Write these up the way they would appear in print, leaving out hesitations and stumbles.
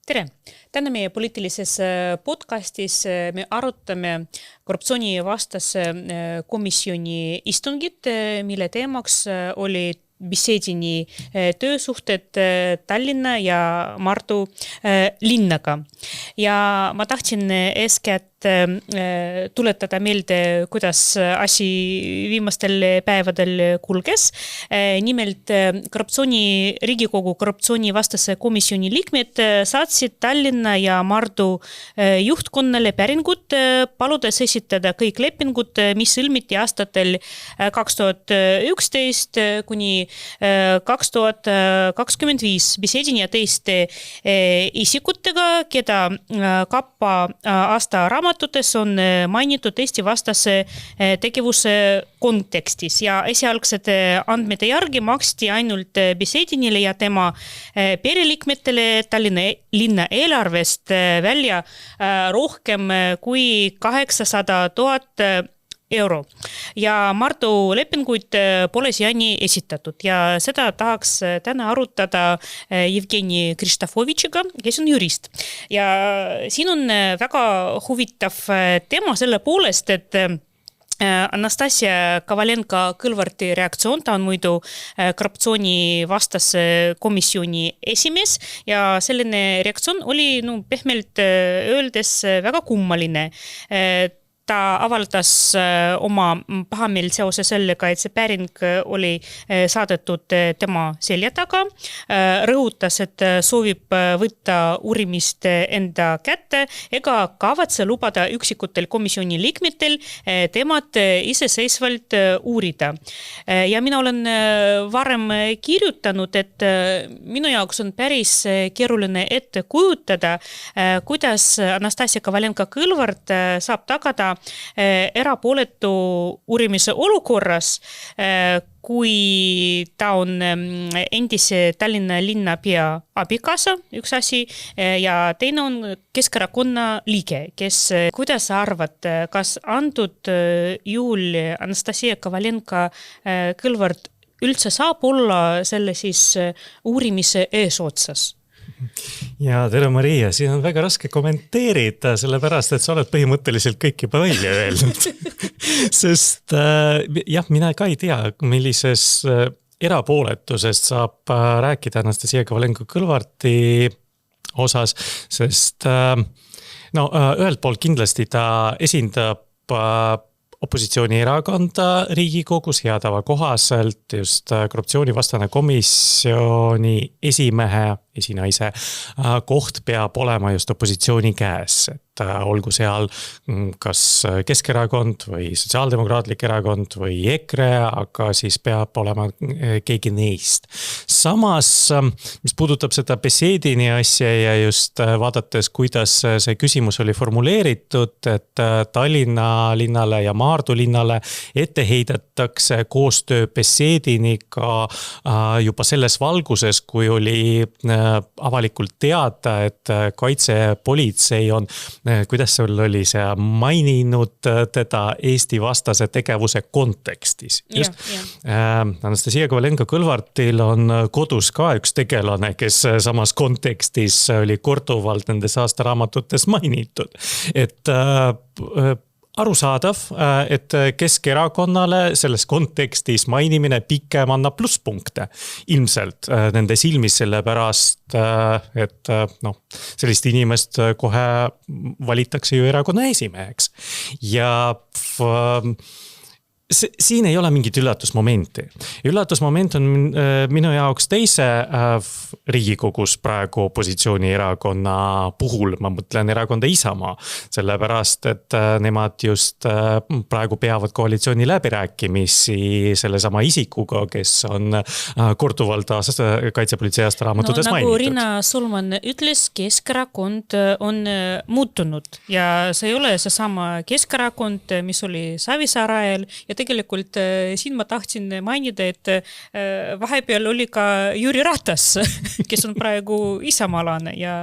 Tere! Täna meie poliitilises podcastis me arutame korruptsioonivastase komisjoni istungit, mille teemaks oli Besedini töösuhted Tallinna ja Mardu linnaga. Ja ma tahtsin eeskätt tuletada meelde, kuidas asi viimastel päevadel kulges. Nimelt Riigikogu korruptsioonivastase komisjoni liikmed saatsid Tallinna ja Mardu juhtkonnale päringut, paludes esitada kõik lepingud, mis sõlmiti aastatel 2011 kuni 2025 Besedini ja teiste isikutega, keda kappa aasta raamatutes on mainitud Eesti vastase tegevuse kontekstis ja esialgsete andmete järgi maksti ainult Besedinile ja tema pereliikmetele Tallinna linna eelarvest välja rohkem kui 800 000 euro. Ja Mardu lepinguid pole siiani esitatud ja seda tahaks täna arutada Jevgeni Kristofovitšiga, kes on jurist. Ja siin on väga huvitav teema selle poolest, et Anastasia Kovalenko-Kõlvarti reaktsioon, ta on muidu korruptsioonivastase komisjoni esimees ja selline reaktsioon oli pehmelt öeldes väga kummaline. Ta avaldas oma pahameelt seoses sellega, et see päring oli saadetud tema selja taga, rõhutas, et soovib võtta uurimist enda kätte ega kavatse lubada üksikutel komisjoni liikmetel temad iseseisvalt uurida. Ja mina olen varem kirjutanud, et minu jaoks on päris keeruline ette kujutada, kuidas Anastasia Kovalenko-Kõlvart saab tagada erapooletu uurimise olukorras, kui ta on endise Tallinna linnapea abikaasa, üks asi, ja teine on Keskerakonna liige, kes, kuidas sa arvad, kas antud juhul Anastasia Kovalenko-Kõlvart üldse saab olla selle siis uurimise eesotsas? Ja tere Maria, siin on väga raske kommenteerida, sellepärast, et sa oled põhimõtteliselt kõik juba välja öelnud. Sest jah, mina ka ei tea, millises erapooletusest saab rääkida Anastasia Kovalenko-Kõlvarti osas, sest ühelt poolt kindlasti ta esindab opositsioonierakonda Riigikogus hea tava kohaselt just korruptsioonivastane komisjoni esinaise koht peab olema just opositsiooni käes. Et olgu seal kas Keskerakond või Sotsiaaldemokraatlik erakond või EKRE, aga siis peab olema keegi neist. Samas, mis puudutab seda Besedini asja ja just vaadates, kuidas see küsimus oli formuleeritud, et Tallinna linnale ja Maardu linnale ette heidetakse koostöö Besediniga juba selles valguses, kui oli avalikult teada, et kaitsepolitsei on, kuidas sul oli see maininud teda Eesti vastase tegevuse kontekstis. Just Anastasia Kovalenko-Kõlvartil on kodus ka üks tegelane, kes samas kontekstis oli korduvalt nendes aastaraamatutes mainitud. Et arusaadav, et Keskerakonnale selles kontekstis mainimine pikem annab plusspunkte. Ilmselt nende silmis sellepärast, et sellist inimest kohe valitakse ju erakonna esimeheks. Ja siin ei ole mingit üllatusmomenti. Üllatusmoment on minu jaoks teise Riigikogus praegu opositsioonierakonna puhul, ma mõtlen erakonda Isamaa, sellepärast, et nemad just praegu peavad koalitsiooni läbirääkimisi sellesama isikuga, kes on korduvalt kaitsepolitsei aastaraamatutes mainitud. Nagu Riina Solman ütles, Keskerakond on muutunud ja see ei ole seesama Keskerakond, mis oli Savisaare ajal ja tegelikult siin ma tahtsin mainida, et vahepeal oli ka Jüri Ratas, kes on praegu isamaalane ja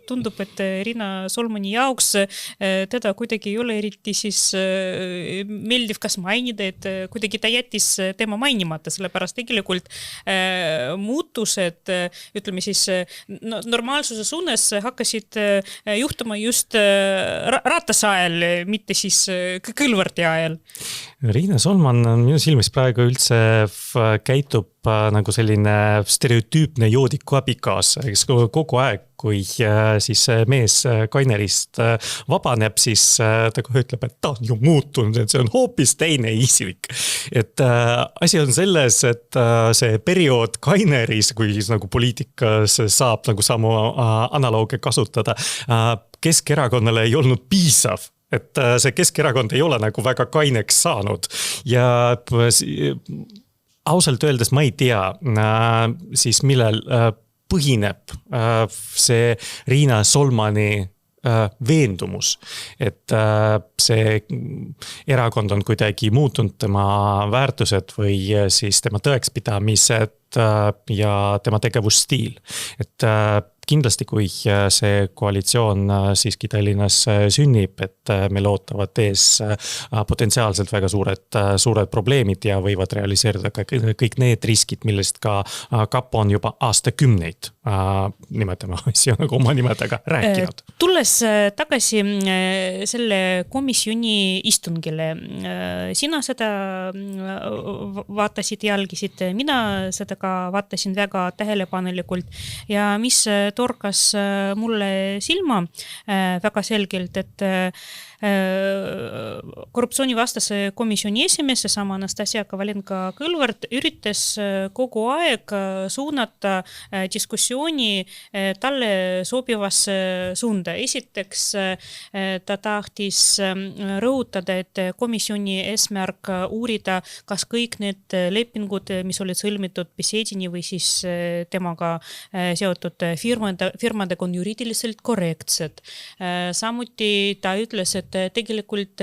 tundub, et Riina Solmani jaoks teda kuidagi ei ole eriti siis meeldiv kas mainida, et kuidagi ta jättis tema mainimata, sellepärast tegelikult muutused, ütleme siis normaalsuse suunas hakkasid juhtuma just Ratase ajal, mitte siis Kõlvarti ajal. Riina Solman on minu silmis praegu üldse käitub nagu selline stereotüüpne joodiku abikaasa, kes kogu aeg, kui siis mees kainerist vabaneb, siis ta kohe ütleb, et ta on ju muutunud, et see on hoopis teine isik. Et asi on selles, et see periood kaineris, kui nagu poliitikas saab nagu samu analooge kasutada, Keskerakonnale ei olnud piisav. Et see Keskerakond ei ole nagu väga kaineks saanud ja ausalt öeldes ma ei tea siis millel põhineb see Riina Solmani veendumus, et see erakond on kuidagi muutunud tema väärtused või siis tema tõekspidamised ja tema tegevusstiil. Et kindlasti, kui see koalitsioon siiski Tallinnas sünnib, et meil ootavad ees potentsiaalselt väga suured probleemid ja võivad realiseerida kõik need riskid, millest ka kapo on juba aastakümneid nimetame asju nagu oma nimedega rääkinud. Tulles tagasi selle komisjoni istungile, sina seda vaatasid, jälgisid, mina seda ka vaatasin väga tähelepanelikult ja mis torkas mulle silma väga selgelt, et korruptsioonivastase komisjoni esimees, sama Anastasia Kovalenko-Kõlvart üritas kogu aeg suunata diskussiooni talle sobivasse suunda. Esiteks ta tahtis rõhutada, et komisjoni eesmärk uurida, kas kõik need lepingud, mis olid sõlmitud Besedini või siis temaga seotud firmadega on juriidiliselt korrektsed. Samuti ta ütles, et tegelikult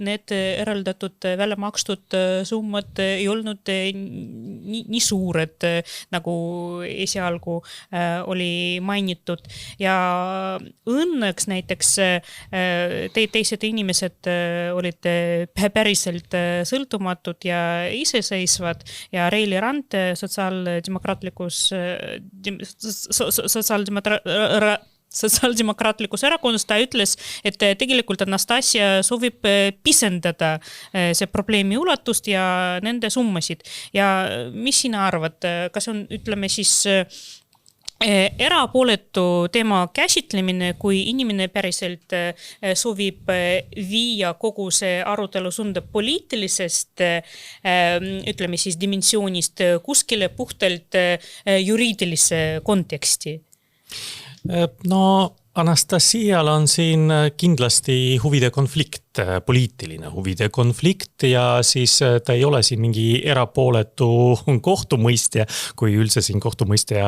need eraldatud välja makstud summad ei olnud nii suured, nagu esialgu oli mainitud. Ja õnneks näiteks teised inimesed olid päriselt sõltumatud ja iseseisvad ja Reili Rand sotsiaaldemokraatlikus erakonnas ta ütles, et tegelikult Anastasia soovib pisendada see probleemi ulatust ja nende summasid. Ja mis sina arvad, kas on, ütleme siis, erapooletu teema käsitlemine, kui inimene päriselt soovib viia kogu see arutelu suunda poliitilisest, ütleme siis dimensioonist kuskile puhtalt juriidilise konteksti? No Anastasial on siin kindlasti huvide konflikt, poliitiline huvide konflikt ja siis ta ei ole siin mingi erapooletu kohtumõistja, kui üldse siin kohtumõistja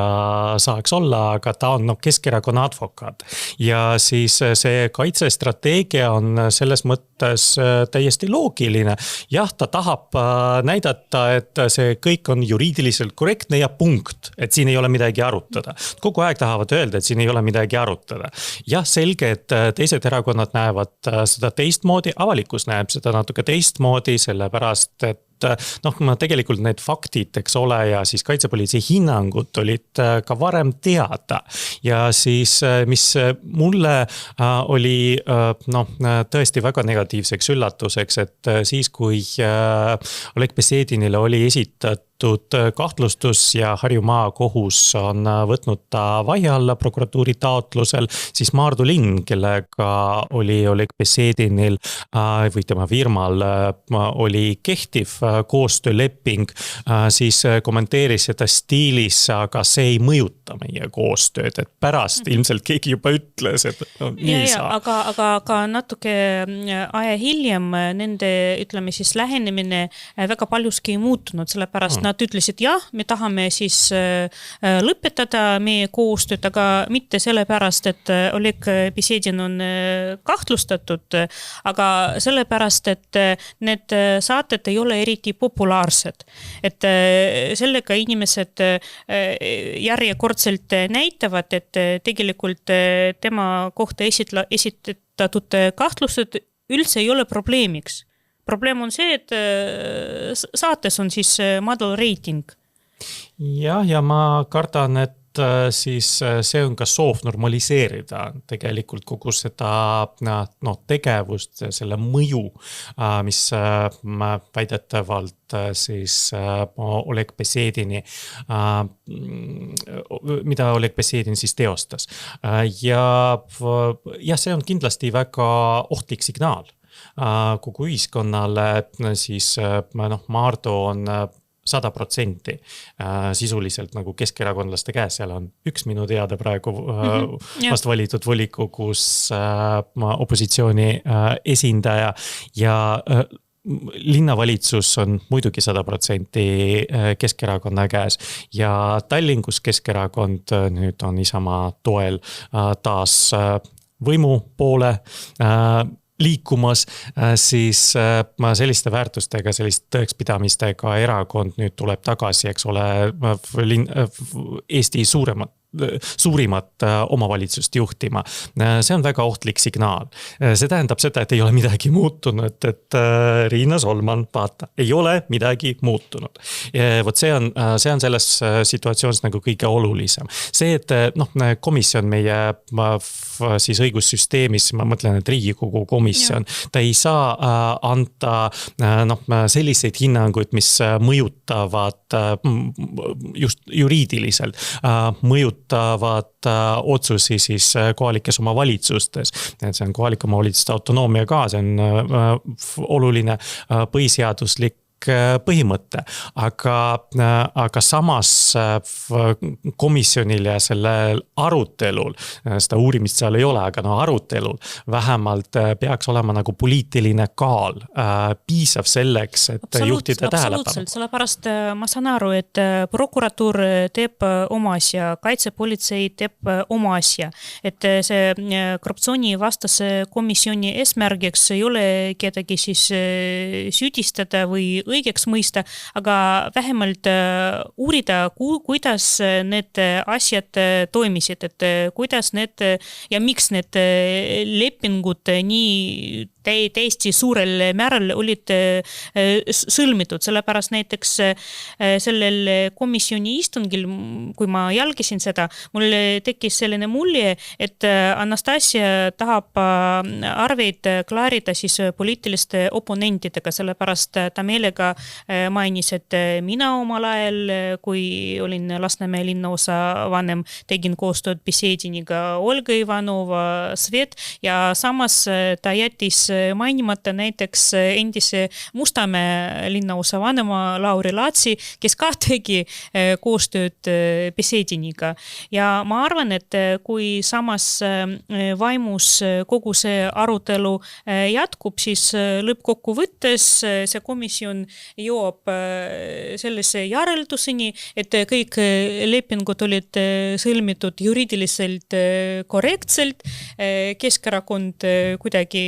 saaks olla, aga ta on Keskerakonna advokaat. Ja siis see kaitsestrateegia on selles mõttes täiesti loogiline. Jah, ta tahab näidata, et see kõik on juriidiliselt korrektne ja punkt, et siin ei ole midagi arutada. Kogu aeg tahavad öelda, et siin ei ole midagi arutada. Jah, selge, et teised erakonnad näevad seda teistmoodi, avalikkus näeb seda natuke teistmoodi, sellepärast, et tegelikult need faktid, eks ole, ja siis kaitsepolitsei hinnangud olid ka varem teada. Ja siis, mis mulle oli tõesti väga negatiivseks üllatuseks, et siis, kui Oleg Besedinile oli esitatud kahtlustus ja Harju Maakohus on võtnud ta vahi alla prokuratuuri taotlusel, siis Maardu linn, kellega oli Oleg Besedinil või tema firmal oli kehtiv koostööleping, siis kommenteeris seda stiilis, aga see ei mõjuta meie koostööd, et pärast ilmselt keegi juba ütles, et nii saa. Aga natuke aja hiljem nende, ütleme siis lähenemine väga paljuski ei muutunud, sellepärast nad ütlesid, jah, me tahame siis lõpetada meie koostööd, aga mitte sellepärast, et Oleg Besedin on kahtlustatud, aga sellepärast, et need saated ei ole eriti populaarsed. Et sellega inimesed järjekordselt näitavad, et tegelikult tema kohta esitatud kahtlused üldse ei ole probleemiks. Probleem on see, et saates on siis madal reiting. Ja ma kardan, et siis see on ka soov normaliseerida tegelikult kogu seda tegevust, selle mõju, mis väidetavalt siis Oleg Besedini, mida Oleg Besedin siis teostas. Ja see on kindlasti väga ohtlik signaal kogu ühiskonnale, siis Maardo on 100% sisuliselt nagu keskerakondlaste käes, seal on üks minu teada praegu vast valitud volikogus opositsiooni esindaja ja linnavalitsus on muidugi 100% Keskerakonna käes ja Tallinn, kus Keskerakond nüüd on Isamaa toel taas võimu poole liikumas, siis selliste väärtustega, selliste tõekspidamistega erakond nüüd tuleb tagasi, eks ole, Eesti suurimat omavalitsust juhtima. See on väga ohtlik signaal. See tähendab seda, et ei ole midagi muutunud, et Riina Solman, vaata, ei ole midagi muutunud. Vot see on selles situatsioonis nagu kõige olulisem. See, et komisjon meie siis õigussüsteemis, ma mõtlen, et Riigikogu komisjon, ta ei saa anda selliseid hinnanguid, mis mõjutavad just juriidiliselt, mõjutavad otsusi siis kohalikes omavalitsustes. See on kohalike omavalitsuste autonoomia ka, see on oluline põhiseaduslik põhimõte, aga samas komisjonil ja sellel arutelul, seda uurimist seal ei ole, aga arutelul vähemalt peaks olema nagu poliitiline kaal piisav selleks, et juhtida tähelepanu. Absoluutselt, sellepärast ma saan aru, et prokuratuur teeb oma asja, kaitsepolitsei teeb oma asja, et see korruptsioonivastase komisjoni eesmärgiks ei ole kedagi siis süüdistada või õigeks mõista, aga vähemalt uurida, kuidas need asjad toimisid, et kuidas need ja miks need lepingud nii täiesti suurel määral olid sõlmitud, sellepärast näiteks sellel komisjoni istungil, kui ma jälgisin seda, mul tekkis selline mulje, et Anastasia tahab arveid klaarida siis poliitiliste oponentidega, sellepärast ta meelega mainis, et mina omal ajal, kui olin Lasnamäe linnaosa vanem, tegin koostööd Besediniga, Olga Ivanova, Svet ja samas ta jättis mainimata näiteks endise Mustamäe linnaosa vanema Lauri Laatsi, kes ka tegi koostööd Besediniga. Ja ma arvan, et kui samas vaimus kogu see arutelu jätkub, siis lõppkokkuvõttes see komisjon jõuab sellise järelduseni, et kõik lepingud olid sõlmitud juriidiliselt korrektselt, Keskerakond kuidagi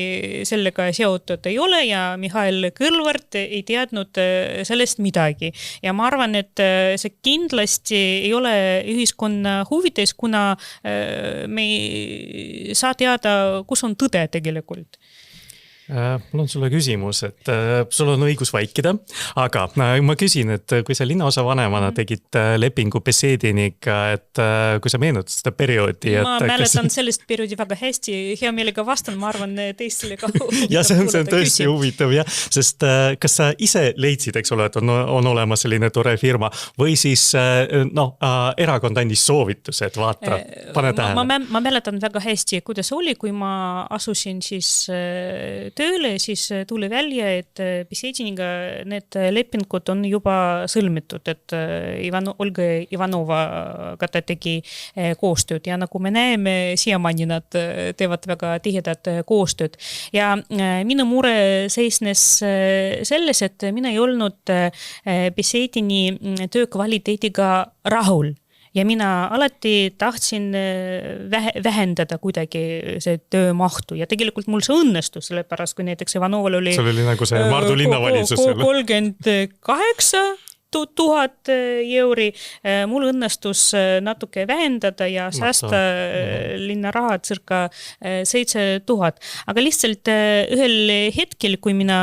sellega seotud ei ole ja Mihhail Kõlvart ei teadnud sellest midagi. Ja ma arvan, et see kindlasti ei ole ühiskonna huvides, kuna me ei saa teada, kus on tõde tegelikult. Mul on sulle küsimus, et sul on õigus vaikida, aga ma küsin, et kui sa linnaosa vanemana tegid lepingu Besediniga, et kui sa meenutad seda perioodi. Ma mäletan sellist perioodi väga hästi, hea meelega vastan, ma arvan teistele ka huvitav. Ja see on tõesti huvitav, jah, sest kas sa ise leidsid, eks ole, et on olemas selline tore firma või siis erakond andis soovituse, et vaata, pane tähele. Ma mäletan väga hästi, kuidas oli, kui ma asusin siis tööle, siis tuli välja, et Besediniga need lepingud on juba sõlmitud, et Olga Ivanovaga ta tegi koostööd ja nagu me näeme, siiamaani nad teevad väga tihedat koostööd. Ja minu mure seisnes selles, et mina ei olnud Besedini töö kvaliteediga rahul. Ja mina alati tahtsin vähendada kuidagi see töömahtu ja tegelikult mul see õnnestus, sellepärast kui näiteks Ivanoval oli... See oli nagu see Maardu linnavalitsus. 38 000 euri. Mul õnnestus natuke vähendada ja säästa linna raha circa 7000. Aga lihtsalt ühel hetkel, kui mina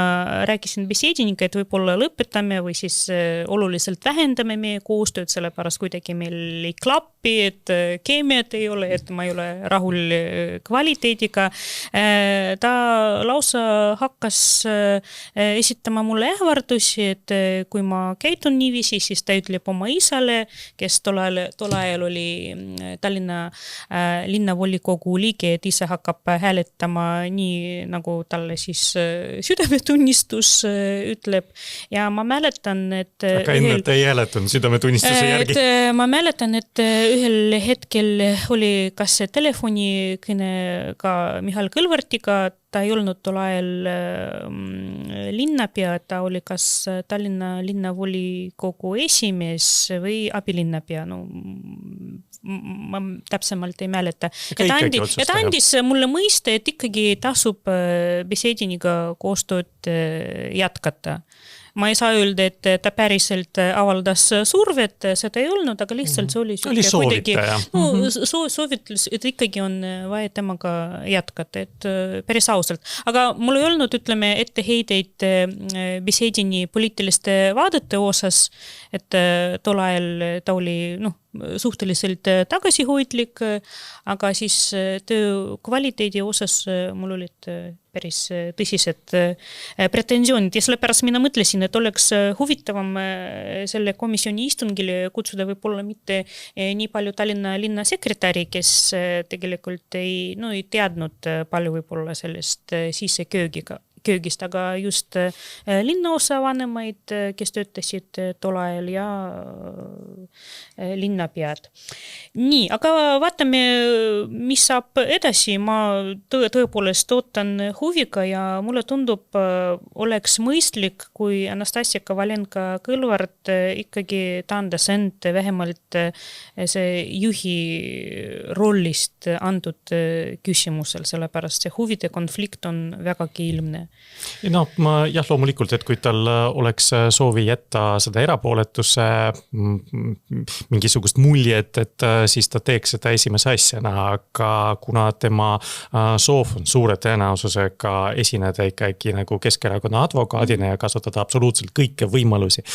rääkisin Besediniga, et võib-olla lõpetame või siis oluliselt vähendame meie koostööd, sellepärast kuidagi meil ei klappi, et keemiat ei ole, et ma ei ole rahul kvaliteediga. Ta lausa hakkas esitama mulle ähvardusi, et kui ma käitun niiviisi, siis ta ütleb oma isale, kes tol ajal oli Tallinna linnavolikogu liige, et isa hakkab hääletama nii, nagu talle siis südametunnistus ütleb. Ja ma mäletan, et... Aga enne ei hääletanud südametunnistuse järgi. Ma mäletan, et ühel hetkel oli kas telefonikõne ka Mihhail Kõlvartiga, ta ei olnud tol ajal linnapea, ta oli kas Tallinna linnavolikogu esimees või abilinnapea, no ma täpsemalt ei mäleta. Ja ta andis mulle mõista, et ikkagi tasub Besediniga koostööd jätkata. Ma ei saa öelda, et ta päriselt avaldas survet, seda ei olnud, aga lihtsalt see oli soovitaja. Soovitus, et ikkagi on vaja temaga jätkata, et päris ausalt. Aga mul ei olnud, ütleme, etteheideid Besedini poliitiliste vaadete osas, et tol ajal ta oli, suhteliselt tagasihoidlik, aga siis töö kvaliteedi osas mul olid päris tõsised pretensioonid ja sellepärast mina mõtlesin, et oleks huvitavam selle komisjoni istungile kutsuda võib-olla mitte nii palju Tallinna linnasekretäri, kes tegelikult ei teadnud palju võib-olla sellest siseköögist, aga just linnaosa vanemaid, kes töötasid tol ajal ja linnapead. Nii, aga vaatame, mis saab edasi. Ma tõepoolest ootan huviga ja mulle tundub, oleks mõistlik, kui Anastasia Kovalenko-Kõlvart ikkagi taandas end vähemalt see juhi rollist antud küsimusel, sellepärast see huvide konflikt on vägagi ilmne. Loomulikult, et kui tal oleks soovi jätta seda erapooletuse mingisugust muljet, et siis ta teeks seda esimese asjana, aga kuna tema soov on suure tõenäosusega esineda ikkagi nagu Keskerakonna advokaadina ja kasutada absoluutselt kõike võimalusi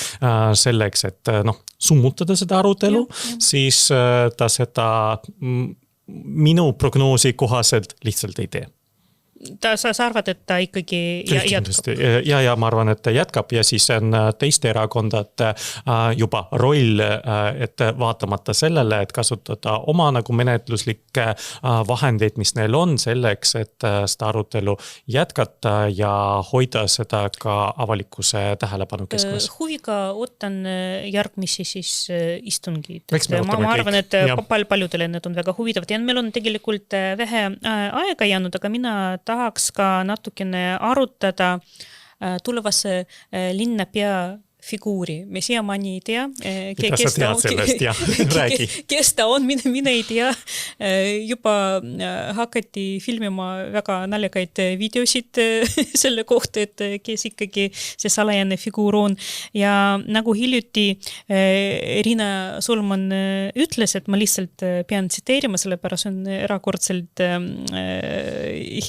selleks, et summutada seda arutelu, siis ta seda minu prognoosi kohaselt lihtsalt ei tee. Sa arvad, et ta ikkagi jätkab? Ja ma arvan, et ta jätkab ja siis on teiste erakondade juba roll, et vaatamata sellele, et kasutada oma nagu menetluslikke vahendeid, mis neil on selleks, et seda arutelu jätkata ja hoida seda ka avalikkuse tähelepanu keskmes. Huviga ootan järgmisi siis istungid. Ma arvan, et paljudele need on väga huvitavad ja meil on tegelikult vähe aega jäänud, aga mina tahaks ka natukene arutada tulevase linnapea figuuri. Me siiamaani ei tea, kes ta on, mina ei tea. Juba hakati filmima väga naljakaid videosid selle kohta, et kes ikkagi see salajane figuur on. Ja nagu hiljuti Riina Solman ütles, et ma lihtsalt pean tsiteerima, sellepärast on erakordselt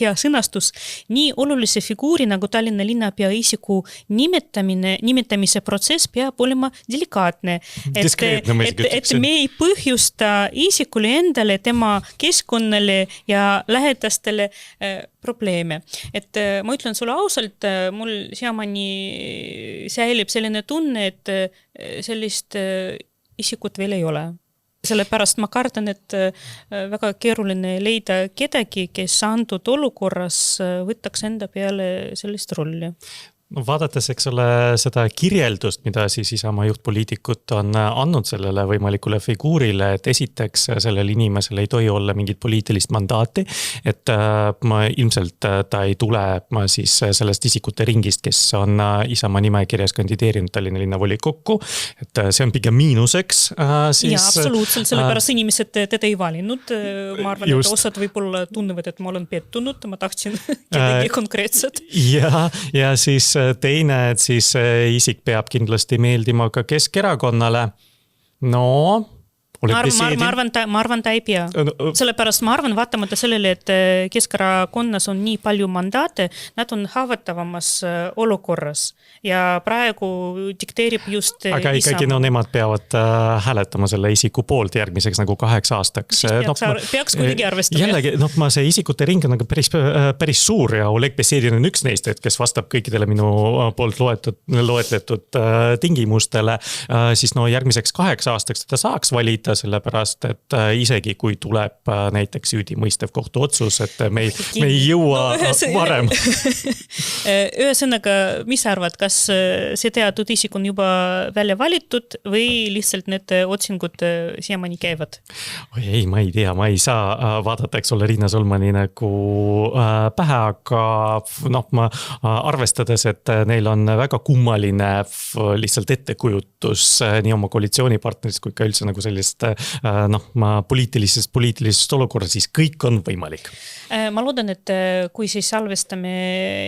hea sõnastus. Nii olulise figuuri nagu Tallinna linnapea isiku nimetamise protsess peab olema delikaatne. Et me ei põhjusta isikule endale, tema keskkonnale ja lähedastele probleeme. Et ma ütlen sulle ausalt, mul siiamaani säilib selline tunne, et sellist isikut veel ei ole. Sellepärast ma kardan, et väga keeruline leida kedagi, kes antud olukorras võtaks enda peale sellist rolli. No vaadates, eks ole, seda kirjeldust, mida siis Isamaa juhtpoliitikut on andnud sellele võimalikule figuurile, et esiteks sellel inimesel ei tohi olla mingit poliitilist mandaati, et ma ilmselt ta ei tule siis sellest isikute ringist, kes on Isamaa nimekirjas kandideerinud Tallinna linnavolikokku, et see on pigem miinuseks. Siis, ja, absoluutselt, sellepärast inimesed teda ei valinud. Ma arvan, et osad võib-olla tunnevad, et ma olen pettunud, ma tahtsin kedagi konkreetset. Ja siis teine, et siis isik peab kindlasti meeldima ka Keskerakonnale. No, ma arvan, ta ei pea. Sellepärast ma arvan, vaatamata sellele, et Keskerakonnas on nii palju mandaate, nad on haavatavamas olukorras ja praegu dikteerib just Aga ikkagi nemad peavad hääletama selle isiku poolt järgmiseks nagu 8 aastaks. Peaks kuidagi arvestama. Jällegi, see isikute ring on päris suur ja Oleg Besedin on üks neist, kes vastab kõikidele minu poolt loetletud tingimustele, siis järgmiseks 8 aastaks teda saaks valida, sellepärast, et isegi kui tuleb näiteks süüdimõistev kohtuotsus, et me ei jõua varem. Ühesõnaga, mis arvad, kas see teatud isik on juba välja valitud või lihtsalt need otsingud siiamaani käivad? Ei, ma ei tea, ma ei saa vaadata, eks ole, Riina Solmani nagu pähe, aga ma arvestades, et neil on väga kummaline lihtsalt ettekujutus nii oma koalitsioonipartnerist kui ka üldse nagu sellist poliitilisest olukorra, siis kõik on võimalik. Ma loodan, et kui siis salvestame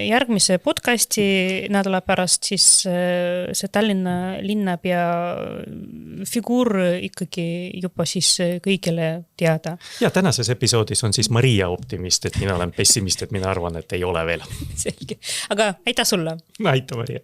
järgmise podcasti nädala pärast, siis see Tallinna linnapea figuur ikkagi juba siis kõigile teada. Ja tänases episoodis on siis Maria optimist, et mina olen pessimist, et mina arvan, et ei ole veel. Selge. Aga aitäh sulle! Aitäh, Maria!